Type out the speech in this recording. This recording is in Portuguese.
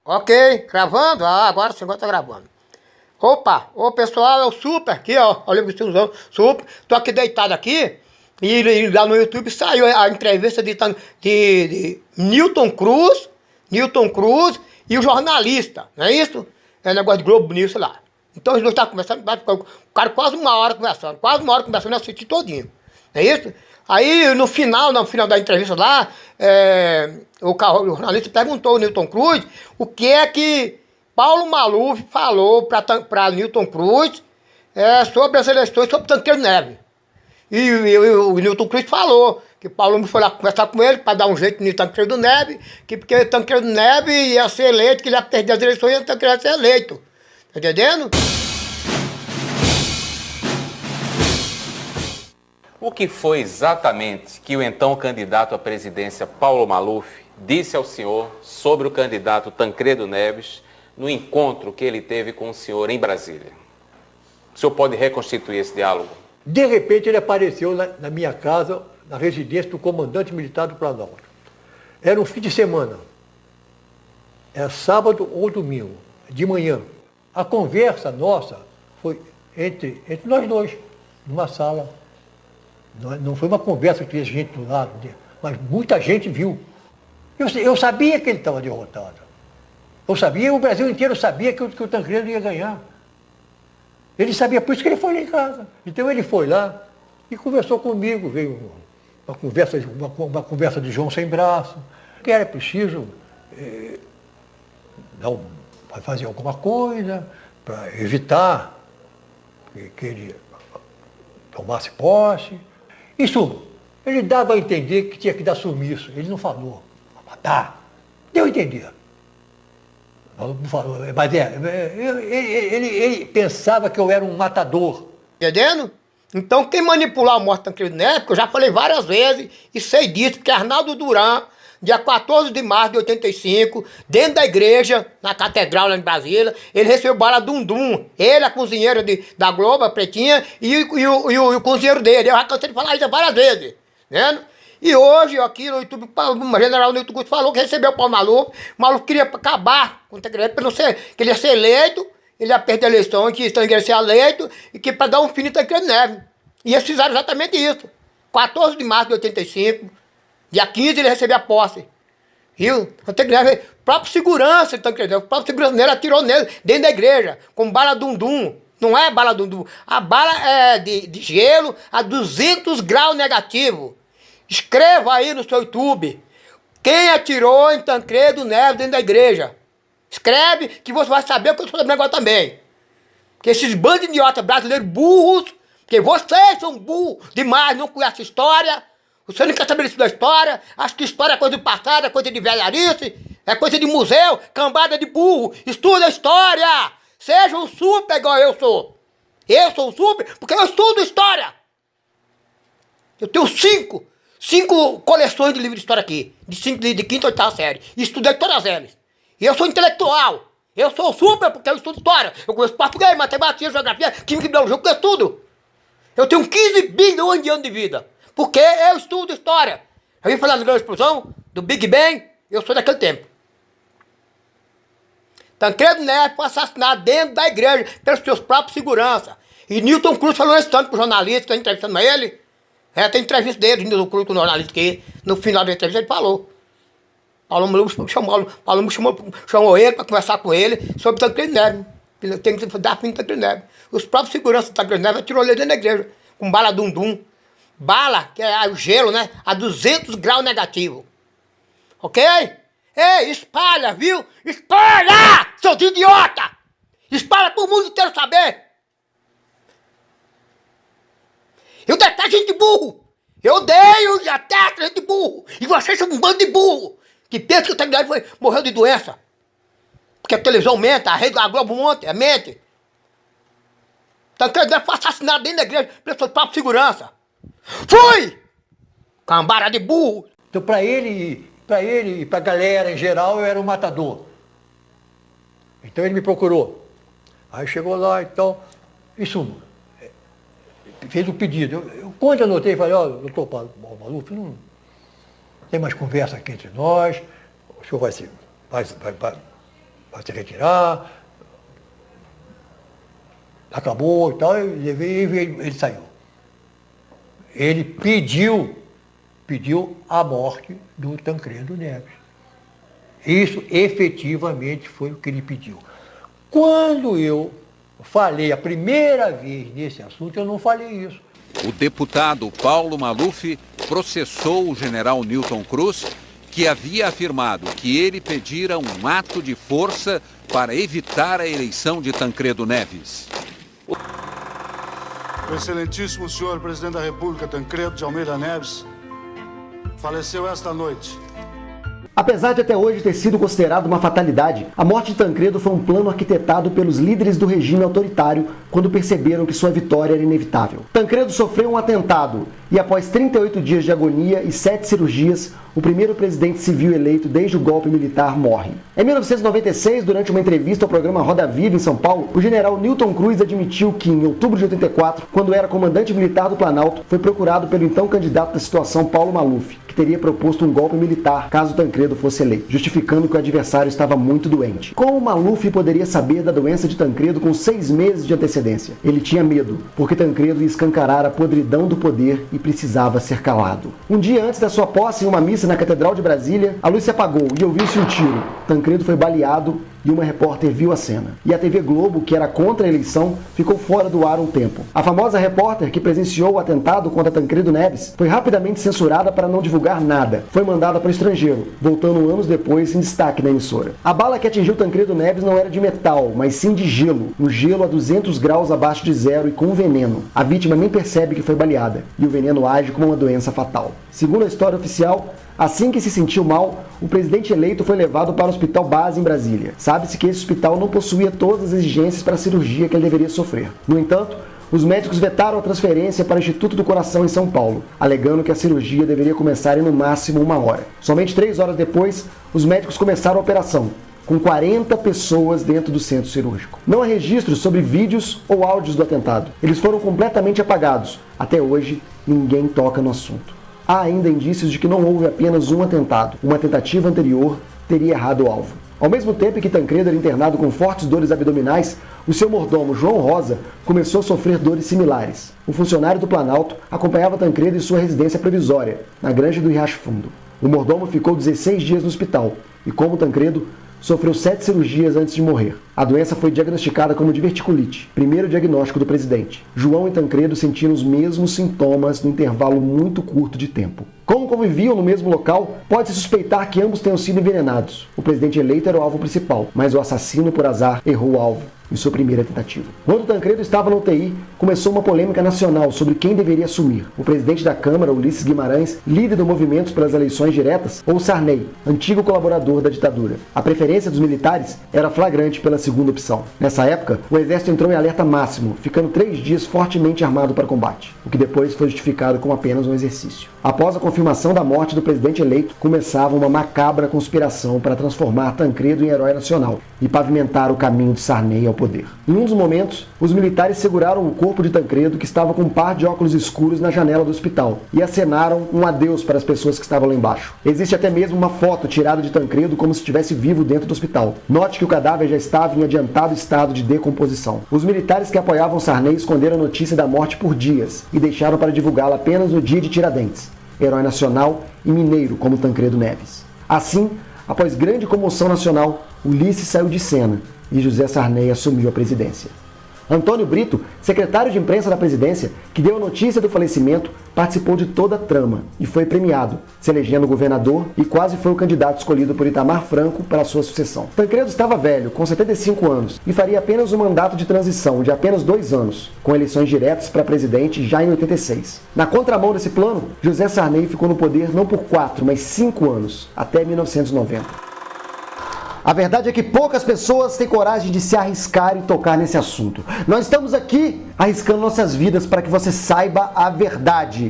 Ok, gravando? Ah, agora sim, agora tá gravando. Opa, ô pessoal, é o Super aqui, ó. Olha o Silvão, Super. Tô aqui deitado aqui e lá no YouTube saiu a entrevista de Newton Cruz e o jornalista, não é isso? É negócio de Globo News lá. Então os dois estavam conversando, o cara quase uma hora conversando, eu assisti todinho. Não é isso? Aí no final da entrevista lá, o jornalista perguntou ao Newton Cruz o que é que Paulo Maluf falou para Newton Cruz sobre as eleições, sobre Tancredo Neves. E o Newton Cruz falou que Paulo foi lá conversar com ele para dar um jeito no Tancredo Neves, que porque Tancredo Neves ia ser eleito, que ele ia perder as eleições e Tancredo ia ser eleito. Tá entendendo? O que foi exatamente que o então candidato à presidência Paulo Maluf disse ao senhor sobre o candidato Tancredo Neves no encontro que ele teve com o senhor em Brasília? O senhor pode reconstituir esse diálogo? De repente ele apareceu na minha casa, na residência do comandante militar do Planalto. Era um fim de semana. Era sábado ou domingo, de manhã. A conversa nossa foi entre nós dois, numa sala. Não foi uma conversa que tinha gente do lado dele, mas muita gente viu. Eu sabia que ele estava derrotado. Eu sabia, o Brasil inteiro sabia que o Tancredo ia ganhar. Ele sabia, por isso que ele foi lá em casa. Então ele foi lá e conversou comigo, veio uma conversa de João sem braço, que era preciso fazer alguma coisa para evitar que ele tomasse posse. Isso, ele dava a entender que tinha que dar sumiço. Ele não falou, matar. Deu a entender. Não falou, mas ele pensava que eu era um matador. Entendendo? Então quem manipular a morte do Tancredo Neves, porque eu já falei várias vezes e sei disso, porque Arnaldo Duran, dia 14 de março de 85, dentro da igreja, na catedral lá em Brasília, ele recebeu bala dum-dum. Ele, a cozinheira da Globo, a Pretinha, e o cozinheiro dele. Eu já cansei de falar isso várias vezes. Né? E hoje, aqui no YouTube, o general Newton Cruz falou que recebeu o Paulo Maluf. O Maluf queria acabar com o Tancredo Neves, para não ser, que ele ia ser eleito, ele ia perder a eleição, que Tancredo ia ser eleito, e que para dar um fim em Tancredo Neves. E eles fizeram exatamente isso. 14 de março de 85, dia 15 ele recebeu a posse. Viu? O próprio segurança de Tancredo Neves, o próprio segurança dele atirou nele dentro da igreja, com bala dum-dum. Não é bala dum-dum. A bala é de gelo a 200 graus negativo. Escreva aí no seu YouTube. Quem atirou em Tancredo Neves dentro da igreja? Escreve que você vai saber o que eu estou sabendo agora também. Que esses bandos de idiotas brasileiros burros, porque vocês são burros demais, não conhecem história. Você não quer saber isso da história. Acha que história é coisa do passado, é coisa de velharice, é coisa de museu, cambada de burro. Estuda a história. Seja um super igual eu sou. Eu sou um super porque eu estudo história. Eu tenho cinco coleções de livros de história aqui, de quinta ou oitava série. E estudei todas elas. E eu sou intelectual. Eu sou super porque eu estudo história. Eu conheço português, matemática, geografia, química e biologia, eu conheço tudo. Eu tenho 15 bilhões de anos de vida. Porque eu estudo história. Eu vim falar da grande explosão, do Big Bang, eu sou daquele tempo. Tancredo Neves foi assassinado dentro da igreja pelos seus próprios seguranças. E Newton Cruz falou esse tanto pro jornalista que está entrevistando ele. Tem entrevista dele, Newton Cruz, com o jornalista, que no final da entrevista ele falou. Paulo Maluf chamou ele para conversar com ele sobre Tancredo Neves. Tem que dar fim de Tancredo Neves. Os próprios seguranças de Tancredo Neves atirou ele dentro da igreja, com bala dum-dum. Bala, que é o gelo, né? A 200 graus negativo. Ok? Ei, espalha, viu? Espalha, seus idiotas! Espalha pro mundo inteiro saber. Eu detesto gente burro. Eu odeio e detesto gente burro. E vocês são um bando de burro. Que pensa que o Tancredo Neves morreu de doença. Porque a televisão mente, a Globo mente. Tancredo Neves foi assassinado dentro da igreja pela sua própria segurança. Fui! Cambara de burro. Então para ele e para a galera em geral, eu era um matador. Então ele me procurou. Aí chegou lá e tal, em suma, fez o pedido. Quando eu anotei, falei, ó, doutor Paulo Maluf, não tem mais conversa aqui entre nós, o senhor vai vai se retirar, acabou e tal, e ele saiu. Ele pediu a morte do Tancredo Neves. Isso efetivamente foi o que ele pediu. Quando eu falei a primeira vez nesse assunto, eu não falei isso. O deputado Paulo Maluf processou o general Newton Cruz, que havia afirmado que ele pedira um ato de força para evitar a eleição de Tancredo Neves. O excelentíssimo senhor presidente da República, Tancredo de Almeida Neves, faleceu esta noite. Apesar de até hoje ter sido considerado uma fatalidade, a morte de Tancredo foi um plano arquitetado pelos líderes do regime autoritário quando perceberam que sua vitória era inevitável. Tancredo sofreu um atentado e, após 38 dias de agonia e 7 cirurgias, o primeiro presidente civil eleito desde o golpe militar morre. Em 1996, durante uma entrevista ao programa Roda Viva em São Paulo, o general Newton Cruz admitiu que, em outubro de 84, quando era comandante militar do Planalto, foi procurado pelo então candidato da situação Paulo Maluf, que teria proposto um golpe militar caso Tancredo fosse eleito, justificando que o adversário estava muito doente. Como Maluf poderia saber da doença de Tancredo com 6 meses de antecedência? Ele tinha medo, porque Tancredo ia escancarar a podridão do poder e precisava ser calado. Um dia antes da sua posse em uma missa na Catedral de Brasília, a luz se apagou e ouviu-se um tiro. Tancredo foi baleado e uma repórter viu a cena. E a TV Globo, que era contra a eleição, ficou fora do ar um tempo. A famosa repórter que presenciou o atentado contra Tancredo Neves foi rapidamente censurada para não divulgar nada. Foi mandada para o estrangeiro, voltando anos depois em destaque na emissora. A bala que atingiu Tancredo Neves não era de metal, mas sim de gelo. Um gelo a 200 graus abaixo de zero e com veneno. A vítima nem percebe que foi baleada, e o veneno age como uma doença fatal. Segundo a história oficial, assim que se sentiu mal, o presidente eleito foi levado para o Hospital Base em Brasília. Sabe-se que esse hospital não possuía todas as exigências para a cirurgia que ele deveria sofrer. No entanto, os médicos vetaram a transferência para o Instituto do Coração em São Paulo, alegando que a cirurgia deveria começar em no máximo 1 hora. Somente 3 horas depois, os médicos começaram a operação, com 40 pessoas dentro do centro cirúrgico. Não há registros sobre vídeos ou áudios do atentado. Eles foram completamente apagados. Até hoje, ninguém toca no assunto. Há ainda indícios de que não houve apenas um atentado. Uma tentativa anterior teria errado o alvo. Ao mesmo tempo que Tancredo era internado com fortes dores abdominais, o seu mordomo, João Rosa, começou a sofrer dores similares. O funcionário do Planalto acompanhava Tancredo em sua residência provisória, na Granja do Riacho Fundo. O mordomo ficou 16 dias no hospital e, como Tancredo, sofreu 7 cirurgias antes de morrer. A doença foi diagnosticada como diverticulite, primeiro diagnóstico do presidente. João e Tancredo sentiram os mesmos sintomas no intervalo muito curto de tempo. Como conviviam no mesmo local, pode-se suspeitar que ambos tenham sido envenenados. O presidente eleito era o alvo principal, mas o assassino, por azar, errou o alvo em sua primeira tentativa. Quando Tancredo estava na UTI, começou uma polêmica nacional sobre quem deveria assumir: o presidente da Câmara, Ulisses Guimarães, líder do movimento pelas eleições diretas, ou Sarney, antigo colaborador da ditadura. A preferência dos militares era flagrante pela segunda opção. Nessa época, o exército entrou em alerta máximo, ficando 3 dias fortemente armado para combate, o que depois foi justificado como apenas um exercício. Após a confirmação da morte do presidente eleito, começava uma macabra conspiração para transformar Tancredo em herói nacional e pavimentar o caminho de Sarney ao poder. Em um dos momentos, os militares seguraram o corpo de Tancredo, que estava com um par de óculos escuros na janela do hospital, e acenaram um adeus para as pessoas que estavam lá embaixo. Existe até mesmo uma foto tirada de Tancredo como se estivesse vivo dentro do hospital. Note que o cadáver já estava em adiantado estado de decomposição. Os militares que apoiavam Sarney esconderam a notícia da morte por dias e deixaram para divulgá-la apenas no dia de Tiradentes, herói nacional e mineiro como Tancredo Neves. Assim, após grande comoção nacional, Ulisses saiu de cena e José Sarney assumiu a presidência. Antônio Brito, secretário de imprensa da presidência, que deu a notícia do falecimento, participou de toda a trama e foi premiado, se elegendo governador e quase foi o candidato escolhido por Itamar Franco para a sua sucessão. Tancredo estava velho, com 75 anos, e faria apenas um mandato de transição de apenas 2 anos, com eleições diretas para presidente já em 86. Na contramão desse plano, José Sarney ficou no poder não por 4, mas 5 anos, até 1990. A verdade é que poucas pessoas têm coragem de se arriscar e tocar nesse assunto. Nós estamos aqui arriscando nossas vidas para que você saiba a verdade.